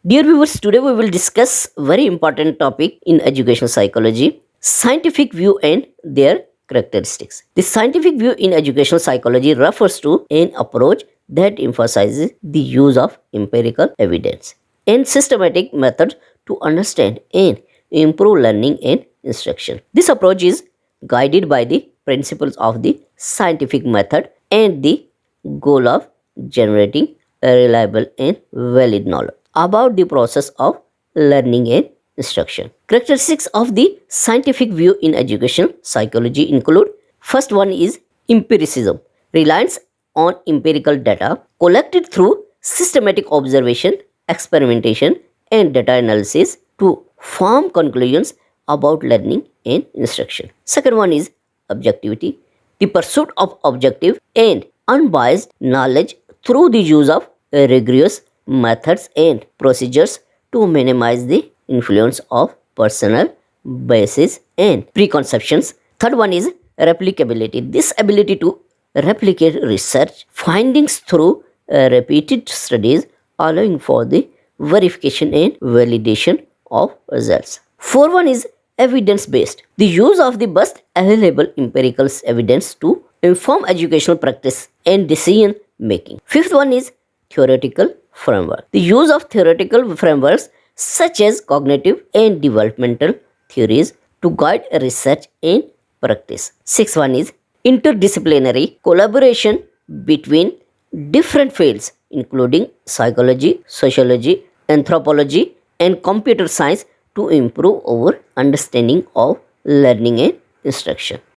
Dear viewers, today we will discuss very important topic in educational psychology, scientific view and their characteristics. The scientific view in educational psychology refers to an approach that emphasizes the use of empirical evidence and systematic methods to understand and improve learning and instruction. This approach is guided by the principles of the scientific method and the goal of generating a reliable and valid knowledge about the process of learning and instruction. Characteristics of the scientific view in education psychology include: first one is empiricism, reliance on empirical data collected through systematic observation, experimentation, and data analysis to form conclusions about learning and instruction. Second one is objectivity, the pursuit of objective and unbiased knowledge through the use of rigorous methods and procedures to minimize the influence of personal biases and preconceptions. Third one is replicability, this ability to replicate research findings through repeated studies, allowing for the verification and validation of results. Fourth one is evidence based, the use of the best available empirical evidence to inform educational practice and decision making. Fifth one is theoretical framework, the use of theoretical frameworks such as cognitive and developmental theories to guide research and practice. Sixth one is interdisciplinary collaboration between different fields including psychology, sociology, anthropology, and computer science to improve our understanding of learning and instruction.